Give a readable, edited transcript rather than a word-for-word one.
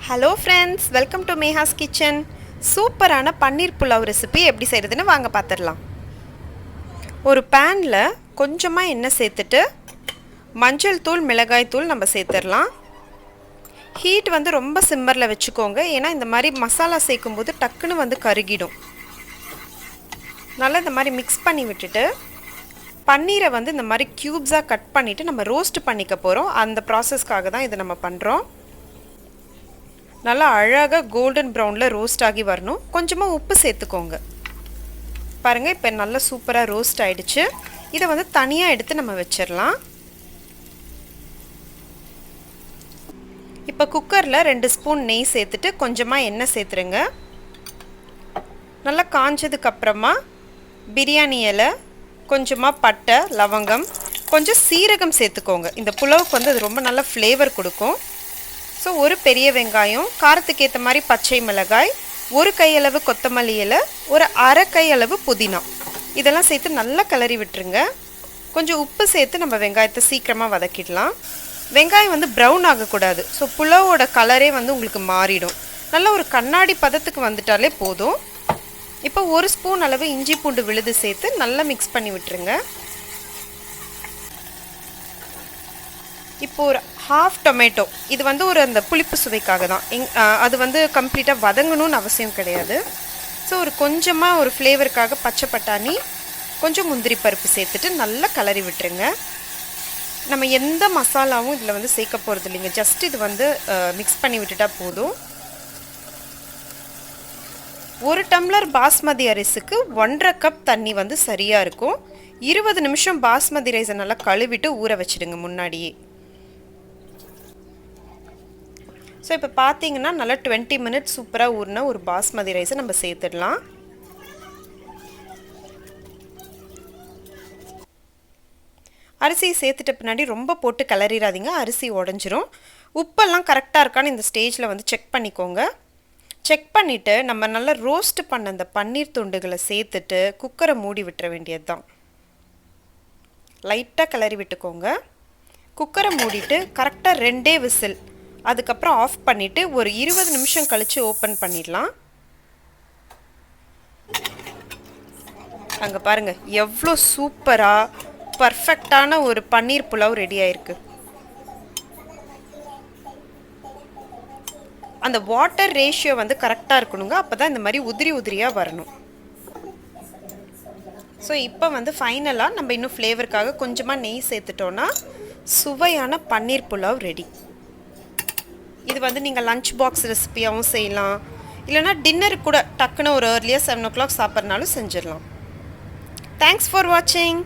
Hello friends, welcome to Meha's kitchen. சூப்பரான paneer pulao recipe எப்படி செய்கிறதுன்னு வாங்க பார்த்துடலாம். ஒரு பேனில் கொஞ்சமாக எண்ணெய் சேர்த்துட்டு மஞ்சள் தூள், மிளகாய் தூள் நம்ம சேர்த்துடலாம். ஹீட் வந்து ரொம்ப சிம்மரில் வச்சுக்கோங்க, ஏன்னா இந்த மாதிரி மசாலா சேர்க்கும்போது டக்குன்னு கருகிடும். நல்லா இந்த மாதிரி மிக்ஸ் பண்ணி விட்டுட்டு பன்னீரை இந்த மாதிரி க்யூப்ஸாக கட் பண்ணிவிட்டு நம்ம ரோஸ்ட் பண்ணிக்க போகிறோம். அந்த ப்ராசஸ்க்காக தான் இதை நம்ம பண்ணுறோம். நல்லா அழகாக கோல்டன் ப்ரௌனில் ரோஸ்ட் ஆகி வரணும். கொஞ்சமாக உப்பு சேர்த்துக்கோங்க. பாருங்கள், இப்போ நல்லா சூப்பராக ரோஸ்ட் ஆகிடுச்சு. இதை தனியாக எடுத்து நம்ம வச்சிடலாம். இப்போ குக்கரில் 2 ஸ்பூன் நெய் சேர்த்துட்டு கொஞ்சமாக எண்ணெய் சேர்த்துருங்க. நல்லா காஞ்சதுக்கப்புறமா பிரியாணி இலை, கொஞ்சமாக பட்டை, லவங்கம், கொஞ்சம் சீரகம் சேர்த்துக்கோங்க. இந்த புலாவுக்கு அது ரொம்ப நல்ல ஃப்ளேவர் கொடுக்கும். ஸோ ஒரு பெரிய வெங்காயம், காரத்துக்கு ஏற்ற மாதிரி பச்சை மிளகாய், ஒரு கையளவு கொத்தமல்லி இலை, ஒரு அரை கையளவு புதினா, இதெல்லாம் சேர்த்து நல்லா கிளறி விட்டுருங்க. கொஞ்சம் உப்பு சேர்த்து நம்ம வெங்காயத்தை சீக்கிரமாக வதக்கிடலாம். வெங்காயம் ப்ரௌன் ஆகக்கூடாது. ஸோ புலாவோட கலரே உங்களுக்கு மாறிடும். நல்லா ஒரு கண்ணாடி பதத்துக்கு வந்துட்டாலே போதும். இப்போ ஒரு ஸ்பூன் அளவு இஞ்சி பூண்டு விழுது சேர்த்து நல்லா மிக்ஸ் பண்ணி விட்டுருங்க. இப்போ ஒரு ஹாஃப் டொமேட்டோ, இது ஒரு அந்த புளிப்பு சுவைக்காக தான். அது கம்ப்ளீட்டாக வதங்கணும்னு அவசியம் கிடையாது. ஸோ ஒரு கொஞ்சமாக ஒரு ஃப்ளேவருக்காக பச்சை பட்டாணி, கொஞ்சம் முந்திரி பருப்பு சேர்த்துட்டு நல்லா கிளறி விட்டுருங்க. நம்ம எந்த மசாலாவும் இதில் சேர்க்க போகிறது இல்லைங்க. ஜஸ்ட் இது மிக்ஸ் பண்ணி விட்டுட்டா போதும். 1 டம்ளர் பாஸ்மதி அரிசிக்கு 1.5 கப் தண்ணி சரியாக இருக்கும். 20 நிமிஷம் பாஸ்மதி ரைஸை நல்லா கழுவிட்டு ஊற வச்சுடுங்க முன்னாடியே. ஸோ இப்போ பார்த்தீங்கன்னா நல்லா 20 மினிட்ஸ் சூப்பராக ஊறின ஒரு பாஸ்மதி ரைஸை நம்ம சேர்த்துடலாம். அரிசியை சேர்த்துட்ட பின்னாடி ரொம்ப போட்டு கிளறிடாதீங்க, அரிசி உடஞ்சிரும். உப்பெல்லாம் கரெக்டாக இருக்கான்னு இந்த ஸ்டேஜில் செக் பண்ணிக்கோங்க. செக் பண்ணிவிட்டு நம்ம நல்லா ரோஸ்ட் பண்ண அந்த பன்னீர் துண்டுகளை சேர்த்துட்டு குக்கரை மூடி விட்டுற வேண்டியது தான். லைட்டாக கிளறி விட்டுக்கோங்க. குக்கரை மூடிட்டு கரெக்டாக 2 விசில், அதுக்கப்புறம் ஆஃப் பண்ணிவிட்டு ஒரு 20 நிமிஷம் கழித்து ஓப்பன் பண்ணிடலாம். அங்கே பாருங்கள், எவ்வளோ சூப்பராக பர்ஃபெக்டான ஒரு பன்னீர் புலாவ் ரெடி ஆயிருக்கு. அந்த வாட்டர் ரேஷியோ கரெக்டாக இருக்கணுங்க. அப்போ தான் இந்த மாதிரி உதிரி உதிரியாக வரணும். ஸோ இப்போ ஃபைனலாக நம்ம இன்னும் ஃப்ளேவருக்காக கொஞ்சமாக நெய் சேர்த்துட்டோன்னா சுவையான பன்னீர் புலாவ் ரெடி. இது நீங்கள் லஞ்ச் பாக்ஸ் ரெசிபியாகவும் செய்யலாம், இல்லைனா டின்னருக்கு கூட டக்குன்னு ஒரு ஏர்லியாக 7 o'clock சாப்பிட்றனாலும் செஞ்சிடலாம். தேங்க்ஸ் ஃபார் வாட்சிங்.